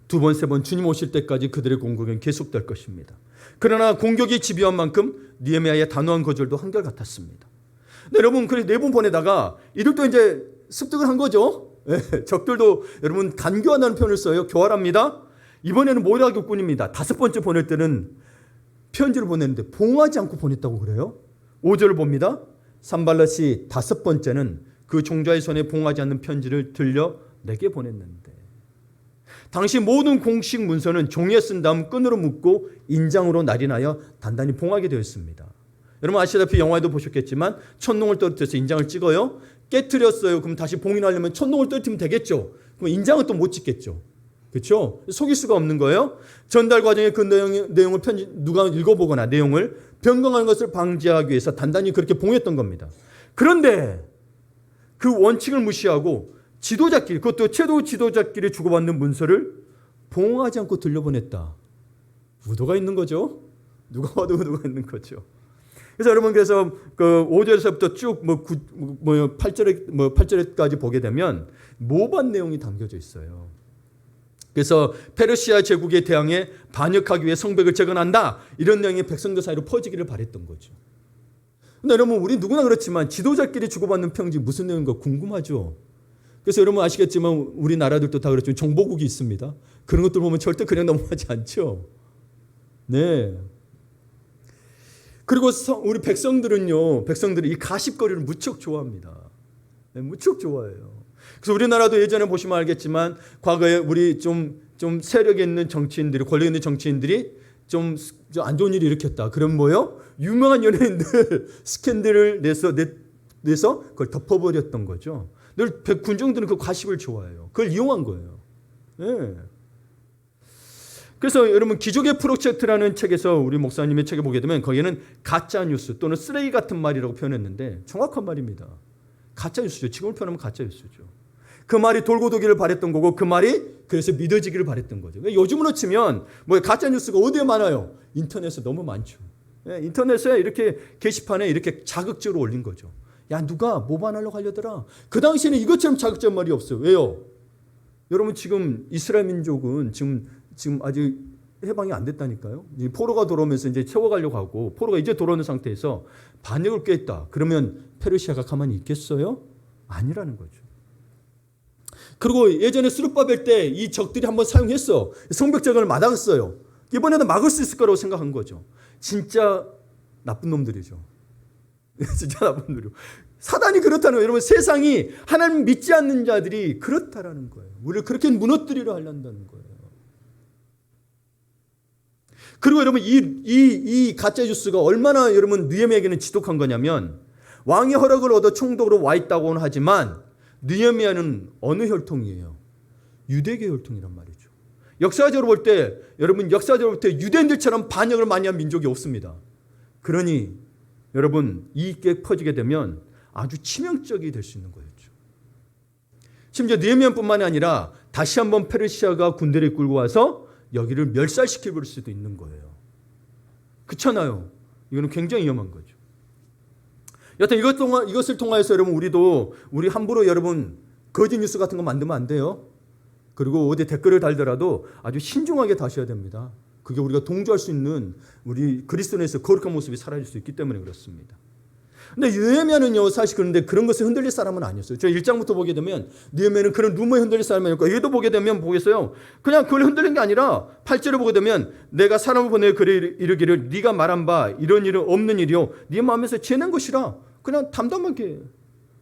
2번, 3번 주님 오실 때까지 그들의 공격은 계속될 것입니다. 그러나 공격이 집요한 만큼 느헤미야의 단호한 거절도 한결같았습니다. 네, 여러분, 그래서 4번 보내다가 이들도 이제 습득을 한 거죠. 네, 적들도 여러분 간교하다는 표현을 써요. 교활합니다. 이번에는 모략교꾼입니다. 5번째 보낼 때는 편지를 보냈는데 봉하지 않고 보냈다고 그래요. 5절을 봅니다. 산발랏이 5번째는 그 종자의 손에 봉하지 않는 편지를 들려 내게 보냈는데 당시 모든 공식 문서는 종이에 쓴 다음 끈으로 묶고 인장으로 날인하여 단단히 봉하게 되었습니다. 여러분 아시다시피 영화에도 보셨겠지만 천둥을 떨어뜨려서 인장을 찍어요. 깨트렸어요. 그럼 다시 봉인하려면 천둥을 떨어뜨리면 되겠죠. 그럼 인장은 또 못 찍겠죠. 그렇죠? 속일 수가 없는 거예요. 전달 과정에 그 내용을 누가 읽어보거나 내용을 변경하는 것을 방지하기 위해서 단단히 그렇게 봉했던 겁니다. 그런데 그 원칙을 무시하고 지도자끼리, 그것도 최고 지도자끼리 주고받는 문서를 봉하지 않고 들려보냈다. 의도가 있는 거죠. 누가 봐도 의도가 있는 거죠. 그래서 여러분 그래서 그 5절에서부터 쭉 8절까지 보게 되면 모반 내용이 담겨져 있어요. 그래서 페르시아 제국에 대항해 반역하기 위해 성벽을 재건한다. 이런 내용이 백성들 사이로 퍼지기를 바랬던 거죠. 근데 여러분 우리 누구나 그렇지만 지도자끼리 주고받는 편지 무슨 내용인가 궁금하죠. 그래서 여러분 아시겠지만 우리나라들도 다 그렇죠. 정보국이 있습니다. 그런 것들 보면 절대 그냥 넘어가지 않죠. 네. 그리고 우리 백성들이 이 가십거리를 무척 좋아합니다. 네, 무척 좋아해요. 그래서 우리나라도 예전에 보시면 알겠지만 과거에 우리 좀 세력 있는 정치인들이, 권력 있는 정치인들이 좀 안 좋은 일을 일으켰다. 그럼 뭐요? 유명한 연예인들 스캔들을 내서 그걸 덮어버렸던 거죠. 늘 군중들은 그 가십을 좋아해요. 그걸 이용한 거예요. 네. 그래서 여러분 기적의 프로젝트라는 책에서 우리 목사님의 책에 보게 되면 거기에는 가짜 뉴스 또는 쓰레기 같은 말이라고 표현했는데 정확한 말입니다. 가짜 뉴스죠. 지금을 표현하면 가짜 뉴스죠. 그 말이 돌고 도기를 바랬던 거고 그 말이 그래서 믿어지기를 바랬던 거죠. 요즘으로 치면 뭐 가짜 뉴스가 어디에 많아요? 인터넷에 너무 많죠. 네, 인터넷에 이렇게 게시판에 이렇게 자극적으로 올린 거죠. 야 누가 모반하려고 하려더라. 그 당시에는 이것처럼 자극적인 말이 없어요. 왜요? 여러분 지금 이스라엘 민족은 지금 아직 해방이 안 됐다니까요. 포로가 돌아오면서 이제 채워가려고 하고 포로가 이제 돌아오는 상태에서 반역을 꾀했다. 그러면 페르시아가 가만히 있겠어요? 아니라는 거죠. 그리고 예전에 스룹바벨 때 이 적들이 한번 사용했어. 성벽 재건을 막았어요. 이번에는 막을 수 있을 거라고 생각한 거죠. 진짜 나쁜 놈들이죠. 진짜 나쁜 노력. 사단이 그렇다는 거예요. 여러분, 세상이 하나님 믿지 않는 자들이 그렇다라는 거예요. 우리를 그렇게 무너뜨리려 하려는 거예요. 그리고 여러분, 이 가짜 뉴스가 얼마나 여러분 느헤미야에게는 지독한 거냐면, 왕의 허락을 얻어 총독으로 와 있다고는 하지만 느헤미야는 어느 혈통이에요? 유대계 혈통이란 말이죠. 역사적으로 볼 때, 여러분, 역사적으로 볼 때 유대인들처럼 반역을 많이 한 민족이 없습니다. 그러니 여러분, 이익에 퍼지게 되면 아주 치명적이 될 수 있는 거였죠. 심지어 느헤미야뿐만이 아니라 다시 한번 페르시아가 군대를 끌고 와서 여기를 멸살시킬 수도 있는 거예요. 그렇잖아요. 이거는 굉장히 위험한 거죠. 여튼 이것을 통하여서 여러분, 우리 함부로 여러분 거짓 뉴스 같은 거 만들면 안 돼요. 그리고 어디 댓글을 달더라도 아주 신중하게 다셔야 됩니다. 그게 우리가 동조할 수 있는 우리 그리스도인에서 거룩한 모습이 사라질 수 있기 때문에 그렇습니다. 근데 느헤미야는요, 사실 그런데 그런 것에 흔들릴 사람은 아니었어요. 저 1장부터 보게 되면 느헤미야는 그런 루머에 흔들릴 사람이 아니었고, 여기도 보게 되면 보겠어요. 그냥 그걸 흔들린 게 아니라 8절을 보게 되면 내가 사람을 보내 그래 이르기를 네가 말한 바 이런 일은 없는 일이요 네 마음에서 지어낸 것이라 그냥 담담하게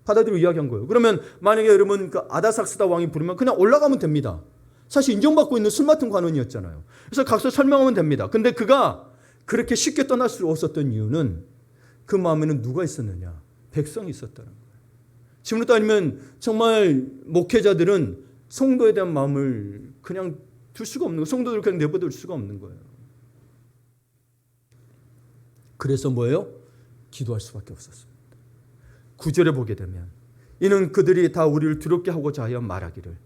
받아들이고 이야기한 거예요. 그러면 만약에 여러분 그 아다삭스다 왕이 부르면 그냥 올라가면 됩니다. 사실 인정받고 있는 술 맡은 관원이었잖아요. 그래서 가서 설명하면 됩니다. 근데 그가 그렇게 쉽게 떠날 수 없었던 이유는 그 마음에는 누가 있었느냐? 백성이 있었다는 거예요. 지금으로 따지면 정말 목회자들은 성도에 대한 마음을 그냥 둘 수가 없는 거예요. 성도들을 그냥 내버려둘 수가 없는 거예요. 그래서 뭐예요? 기도할 수밖에 없었습니다. 9절에 보게 되면 이는 그들이 다 우리를 두렵게 하고자 하여 말하기를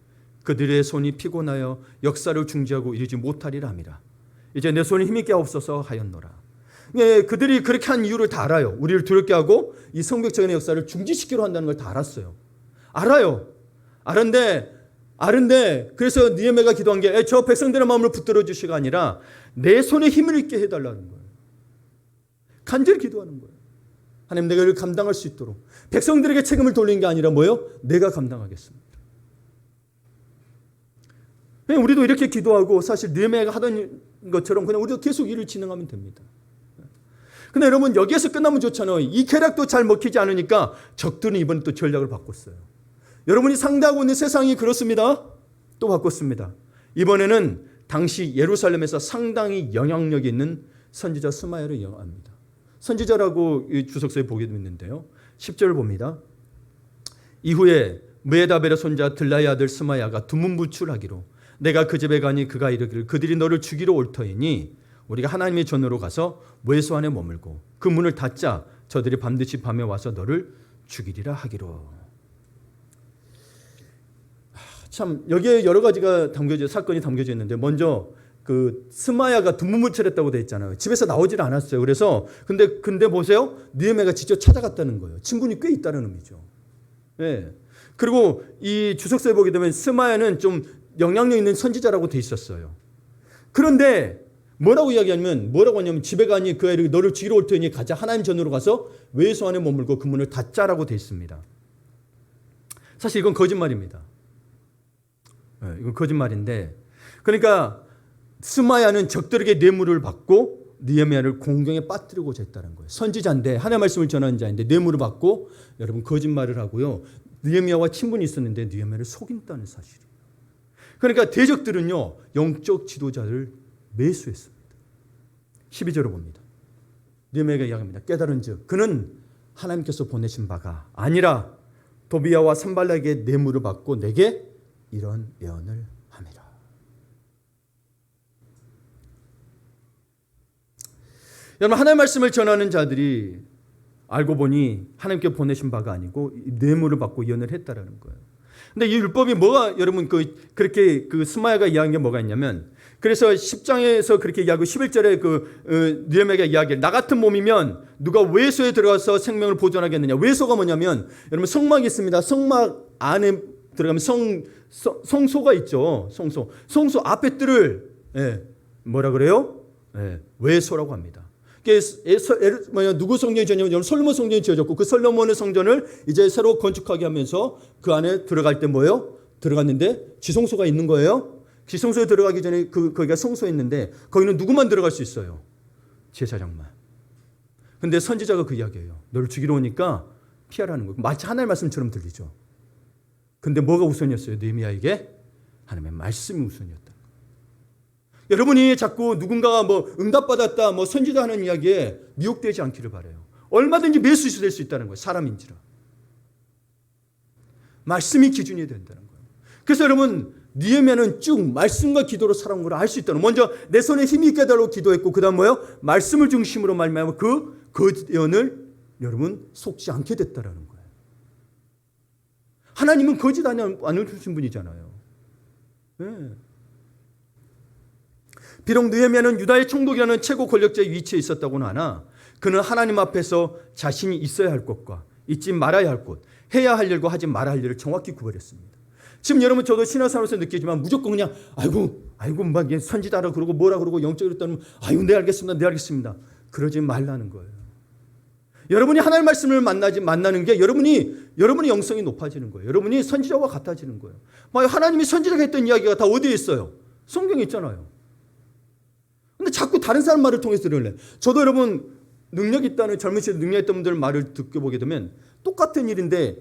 그들의 손이 피곤하여 역사를 중지하고 이르지 못하리라 함이라. 이제 내 손이 힘있게 없어서 하였노라. 예, 그들이 그렇게 한 이유를 다 알아요. 우리를 두렵게 하고 이 성벽적인 역사를 중지시키려 한다는 걸 다 알았어요. 알아요. 아는데 그래서 느헤미야가 기도한 게 저 백성들의 마음을 붙들어 주시가 아니라 내 손에 힘을 있게 해달라는 거예요. 간절히 기도하는 거예요. 하나님, 내가 이를 감당할 수 있도록. 백성들에게 책임을 돌린 게 아니라 뭐예요? 내가 감당하겠습니다. 우리도 이렇게 기도하고 사실 느헤미야가 하던 것처럼 그냥 우리도 계속 일을 진행하면 됩니다. 근데 여러분, 여기에서 끝나면 좋잖아요. 이 계략도 잘 먹히지 않으니까 적들은 이번에 또 전략을 바꿨어요. 여러분이 상대하고 있는 세상이 그렇습니다. 또 바꿨습니다. 이번에는 당시 예루살렘에서 상당히 영향력이 있는 선지자 스마야를 이용합니다. 선지자라고 주석서에 보게 있는데요. 10절을 봅니다. 이후에 무에다벨의 손자 들라의 아들 스마야가 두문부출하기로 내가 그 집에 가니 그가 이르기를 그들이 너를 죽이러 올 터이니 우리가 하나님의 전으로 가서 모에소 안에 머물고 그 문을 닫자 저들이 반드시 밤에 와서 너를 죽이리라 하기로. 참 여기에 여러 가지가 사건이 담겨져 있는데, 먼저 그 스마야가 두문부출했다고 돼 있잖아요. 집에서 나오질 않았어요. 그래서 근데 보세요. 느헤미야가 직접 찾아갔다는 거예요. 친분이 꽤 있다는 의미죠. 예. 그리고 이 주석서에 보게 되면 스마야는 좀 영향력 있는 선지자라고 돼 있었어요. 그런데 뭐라고 하냐면 집에 가니 그 애를 너를 죽이러 올 테니 가자. 하나님 전으로 가서 외소 안에 머물고 그 문을 닫자라고 돼 있습니다. 사실 이건 거짓말입니다. 네, 이건 거짓말인데, 그러니까 스마야는 적들에게 뇌물을 받고 느헤미야를 공경에 빠뜨리고자 했다는 거예요. 선지자인데, 하나님의 말씀을 전하는 자인데 뇌물을 받고 여러분 거짓말을 하고요. 느헤미야와 친분이 있었는데 느헤미야를 속인다는 사실이에요. 그러니까 대적들은요, 영적 지도자를 매수했습니다. 12절을 봅니다. 느헤미야가 이야기합니다. 깨달은즉 그는 하나님께서 보내신 바가 아니라 도비야와 산발락에게 뇌물을 받고 내게 이런 예언을 함이라. 여러분, 하나님의 말씀을 전하는 자들이 알고 보니 하나님께 보내신 바가 아니고 뇌물을 받고 예언을 했다라는 거예요. 근데 이 율법이 뭐가 여러분 그렇게 스마야가 이야기한 게 뭐가 있냐면, 그래서 10장에서 그렇게 이야기하고 11절에 느헤미야가 이야기를, 나 같은 몸이면 누가 외소에 들어가서 생명을 보존하겠느냐. 외소가 뭐냐면 여러분, 성막이 있습니다. 성막 안에 들어가면 성소가 있죠. 성소 앞에 뜰을 뭐라 그래요? 외소라고 합니다. 누구 성전이 지어졌냐면 솔로몬 성전이 지어졌고, 그 솔로몬의 성전을 이제 새로 건축하게 하면서 그 안에 들어갈 때 뭐예요? 들어갔는데 지성소가 있는 거예요. 지성소에 들어가기 전에 거기가 성소에 있는데 거기는 누구만 들어갈 수 있어요? 제사장만. 근데 선지자가 그 이야기예요. 너를 죽이러 오니까 피하라는 거예요. 마치 하나님의 말씀처럼 들리죠. 근데 뭐가 우선이었어요? 느헤미야에게 하나님의 말씀이 우선이었다. 여러분이 자꾸 누군가가 뭐 응답받았다, 뭐 선지자 하는 이야기에 미혹되지 않기를 바라요. 얼마든지 매수시 될 수 있다는 거예요. 사람인지라. 말씀이 기준이 된다는 거예요. 그래서 여러분, 느헤미야는 쭉 말씀과 기도로 살아온 걸 알 수 있다는 거예요. 먼저 내 손에 힘이 있게 해달라고 기도했고, 그 다음 뭐예요? 말씀을 중심으로 말미암아 그 예언을 여러분 속지 않게 됐다라는 거예요. 하나님은 거짓 않으신 분이잖아요. 네. 비록 느헤미야는 유다의 총독이라는 최고 권력자의 위치에 있었다고는 하나 그는 하나님 앞에서 자신이 있어야 할 것과 있지 말아야 할 것, 해야 할 일과 하지 말아야 할 일을 정확히 구별했습니다. 지금 여러분 저도 신앙생활에서 느끼지만 무조건 그냥 아이고 막 선지자라 그러고 뭐라 그러고 영적으로 따르면 네 알겠습니다. 그러지 말라는 거예요. 여러분이 하나님의 말씀을 만나는 게 여러분의 영성이 높아지는 거예요. 여러분이 선지자와 같아지는 거예요. 하나님이 선지자가 했던 이야기가 다 어디에 있어요? 성경에 있잖아요. 근데 자꾸 다른 사람 말을 통해서 들을래. 저도 여러분 능력 있다는 젊은 시절 능력 있던 분들 말을 듣게 보게 되면 똑같은 일인데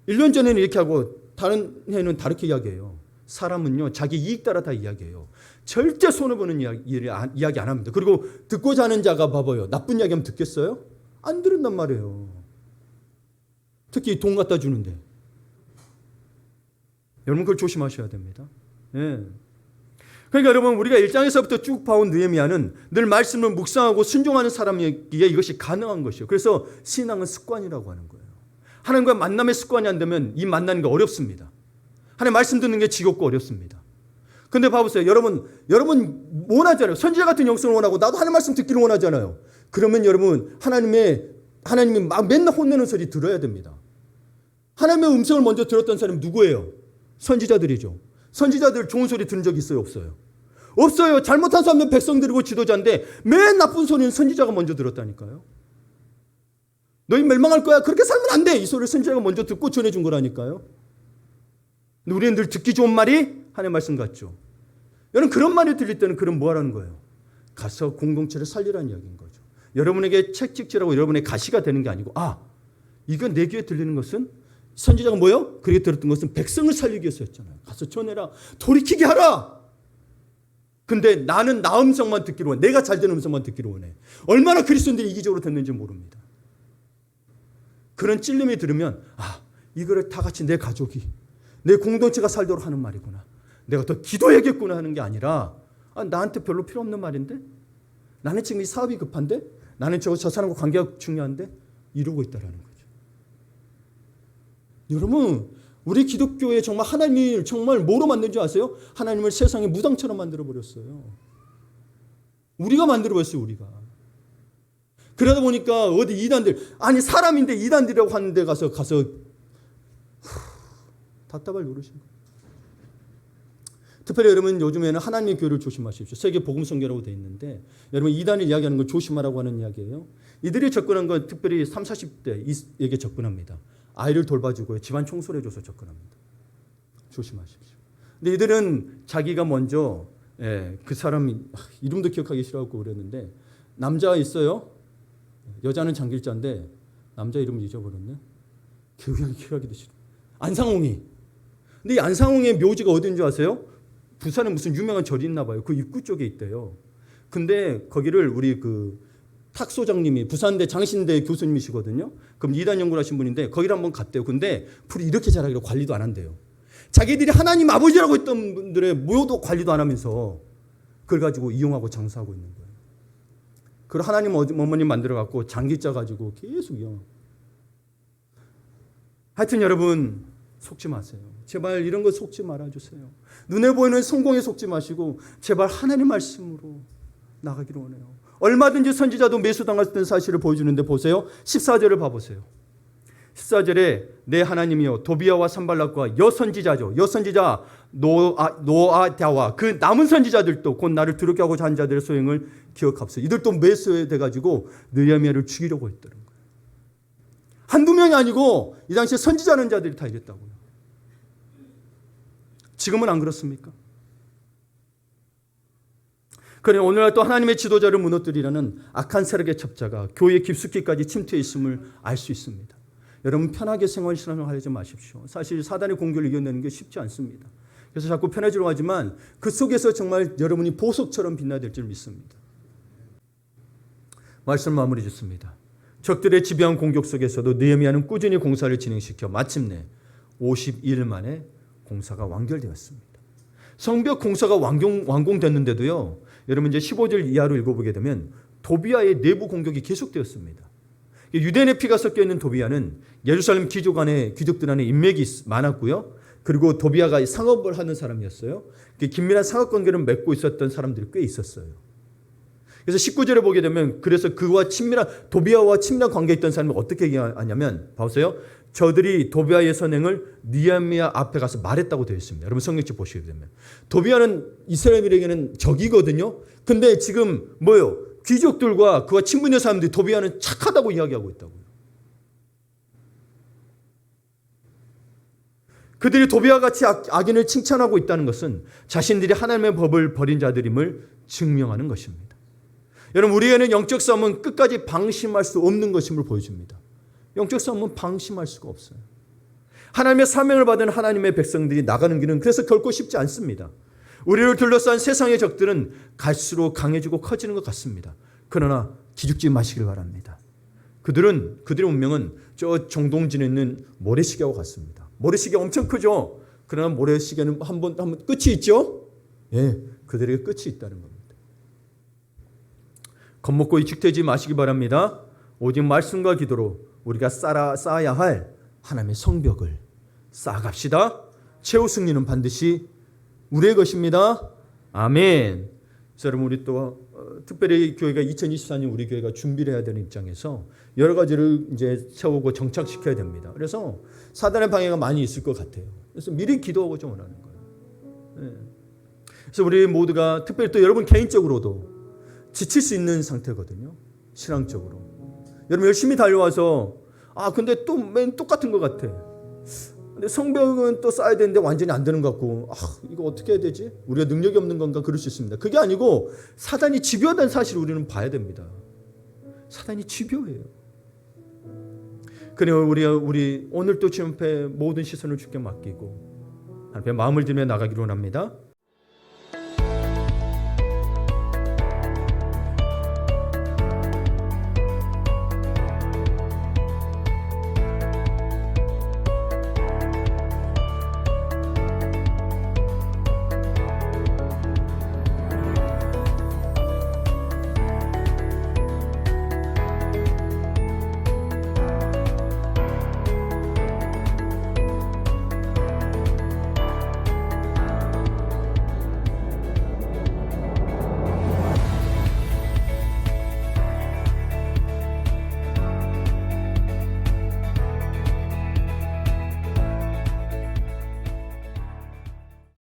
1년 전에는 이렇게 하고 다른 해는 다르게 이야기해요. 사람은요 자기 이익 따라 다 이야기해요. 절대 손해보는 이야기 안 합니다. 그리고 듣고자 하는 자가 봐봐요. 나쁜 이야기하면 듣겠어요? 안 들은단 말이에요. 특히 돈 갖다 주는데. 여러분 그걸 조심하셔야 됩니다. 예. 그러니까 여러분 우리가 1장에서부터 쭉 봐온 느헤미야는 늘 말씀을 묵상하고 순종하는 사람이기에 이것이 가능한 것이에요. 그래서 신앙은 습관이라고 하는 거예요. 하나님과 만남의 습관이 안 되면 이 만나는 게 어렵습니다. 하나님 말씀 듣는 게 지겹고 어렵습니다. 근데 봐보세요. 여러분 원하잖아요. 선지자 같은 영성을 원하고 나도 하나님 말씀 듣기를 원하잖아요. 그러면 여러분 하나님이 막 맨날 혼내는 소리 들어야 됩니다. 하나님의 음성을 먼저 들었던 사람이 누구예요? 선지자들이죠. 선지자들 좋은 소리 들은 적 있어요? 없어요? 없어요. 잘못한 사람은 백성들이고 지도자인데 맨 나쁜 소리는 선지자가 먼저 들었다니까요. 너희 멸망할 거야. 그렇게 살면 안 돼. 이 소리를 선지자가 먼저 듣고 전해준 거라니까요. 근데 우리는 늘 듣기 좋은 말이 하나님의 말씀 같죠. 여러분 그런 말이 들릴 때는 그럼 뭐 하라는 거예요? 가서 공동체를 살리라는 이야기인 거죠. 여러분에게 책찍질하고 여러분의 가시가 되는 게 아니고 이건 내 귀에 들리는 것은 선지자가 뭐요? 그렇게 들었던 것은 백성을 살리기 위해서였잖아요. 가서 전해라. 돌이키게 하라. 근데 나는 나 음성만 듣기로 원해. 내가 잘 되는 음성만 듣기로 원해. 얼마나 그리스도인들이 이기적으로 됐는지 모릅니다. 그런 찔림이 들으면 이거를 다 같이 내 가족이 내 공동체가 살도록 하는 말이구나. 내가 더 기도해야겠구나 하는 게 아니라 나한테 별로 필요 없는 말인데 나는 지금 이 사업이 급한데 나는 저 사람과 관계가 중요한데 이러고 있다라는 거죠. 여러분 우리 기독교에 정말 하나님을 정말 뭐로 만든 줄 아세요? 하나님을 세상의 무당처럼 만들어버렸어요. 우리가 만들어버렸어요. 우리가. 그러다 보니까 어디 이단들 사람인데 이단들이라고 하는 데 가서 답답할 노릇인 거예요. 특별히 여러분 요즘에는 하나님의 교회를 조심하십시오. 세계 복음성교라고 되어 있는데 여러분 이단을 이야기하는 걸 조심하라고 하는 이야기예요. 이들이 접근한 건 특별히 30, 40대에게 접근합니다. 아이를 돌봐주고 집안 청소를 해줘서 접근합니다. 조심하십시오. 근데 이들은 자기가 먼저 그 사람 이름도 기억하기 싫어하고 그랬는데 남자가 있어요. 여자는 장길자인데 남자 이름을 잊어버렸네. 기억하기도 싫어. 안상홍이. 근데 이 안상홍의 묘지가 어딘 줄 아세요? 부산에 무슨 유명한 절이 있나 봐요. 그 입구 쪽에 있대요. 근데 거기를 우리 탁 소장님이 부산대 장신대 교수님이시거든요. 그럼 이단 연구를 하신 분인데 거기를 한번 갔대요. 근데 풀이 이렇게 자라기로 관리도 안 한대요. 자기들이 하나님 아버지라고 했던 분들의 묘도 관리도 안 하면서 그걸 가지고 이용하고 장사하고 있는 거예요. 그걸 하나님 어머님 만들어갖고 장기자 가지고 계속 이용하고. 하여튼 여러분 속지 마세요. 제발 이런 거 속지 말아주세요. 눈에 보이는 성공에 속지 마시고 제발 하나님 말씀으로 나가기를 원해요. 얼마든지 선지자도 매수당했던 사실을 보여주는데 보세요. 14절을 봐보세요. 14절에 내 하나님이여 도비아와 산발락과 여선지자죠. 여선지자 노아다와 그 남은 선지자들도 곧 나를 두렵게 하고자 한 자들의 소행을 기억합시다. 이들도 매수돼가지고 느헤미야를 죽이려고 했더라는 거예요. 한두 명이 아니고 이 당시에 선지자는 자들이 다 이랬다고요. 지금은 안 그렇습니까? 그러나 오늘날 또 하나님의 지도자를 무너뜨리려는 악한 세력의 첩자가 교회 깊숙이까지 침투해 있음을 알 수 있습니다. 여러분 편하게 생활하지 마십시오. 사실 사단의 공격을 이겨내는 게 쉽지 않습니다. 그래서 자꾸 편해지려고 하지만 그 속에서 정말 여러분이 보석처럼 빛나야 될 줄 믿습니다. 말씀 마무리 짓습니다. 적들의 지배한 공격 속에서도 느헤미야는 꾸준히 공사를 진행시켜 마침내 52일 만에 공사가 완결되었습니다. 성벽 공사가 완공됐는데도요. 여러분 이제 15절 이하로 읽어보게 되면 도비아의 내부 공격이 계속되었습니다. 유대인의 피가 섞여 있는 도비아는 예루살렘 귀족들 안에 인맥이 많았고요. 그리고 도비아가 상업을 하는 사람이었어요. 긴밀한 상업 관계를 맺고 있었던 사람들이 꽤 있었어요. 그래서 19절에 보게 되면 그래서 도비아와 친밀한 관계에 있던 사람이 어떻게 얘기하냐면 보세요. 저들이 도비아의 선행을 느헤미야 앞에 가서 말했다고 되어 있습니다. 여러분 성경책 보시게 되면 도비아는 이스라엘에게는 적이거든요. 근데 지금 뭐예요? 귀족들과 그와 친분의 사람들이 도비아는 착하다고 이야기하고 있다고요. 그들이 도비아 같이 악인을 칭찬하고 있다는 것은 자신들이 하나님의 법을 버린 자들임을 증명하는 것입니다. 여러분 우리에게는 영적 싸움은 끝까지 방심할 수 없는 것임을 보여줍니다. 영적 싸움은 방심할 수가 없어요. 하나님의 사명을 받은 하나님의 백성들이 나가는 길은 그래서 결코 쉽지 않습니다. 우리를 둘러싼 세상의 적들은 갈수록 강해지고 커지는 것 같습니다. 그러나 기죽지 마시길 바랍니다. 그들의 운명은 저 정동진에 있는 모래시계와 같습니다. 모래시계 엄청 크죠? 그러나 모래시계는 한번 끝이 있죠? 예, 그들에게 끝이 있다는 겁니다. 겁먹고 위축되지 마시기 바랍니다. 오직 말씀과 기도로 우리가 쌓아야 할 하나님의 성벽을 쌓아갑시다. 최후 승리는 반드시 우리의 것입니다. 아멘. 그래서 여러분 우리 또 특별히 교회가 2024년 우리 교회가 준비를 해야 되는 입장에서 여러 가지를 이제 세우고 정착시켜야 됩니다. 그래서 사단의 방해가 많이 있을 것 같아요. 그래서 미리 기도하고 좀 원하는 거예요. 네. 그래서 우리 모두가 특별히 또 여러분 개인적으로도 지칠 수 있는 상태거든요. 신앙적으로. 여러분 열심히 달려와서 근데 또 맨 똑같은 것 같아. 근데 성벽은 또 쌓아야 되는데 완전히 안 되는 것 같고 이거 어떻게 해야 되지? 우리가 능력이 없는 건가? 그럴 수 있습니다. 그게 아니고 사단이 집요하다는 사실을 우리는 봐야 됩니다. 사단이 집요해요. 그래요 우리 오늘 또 주님 앞에 모든 시선을 주께 맡기고 하나님께 마음을 들며 나가기로 합니다.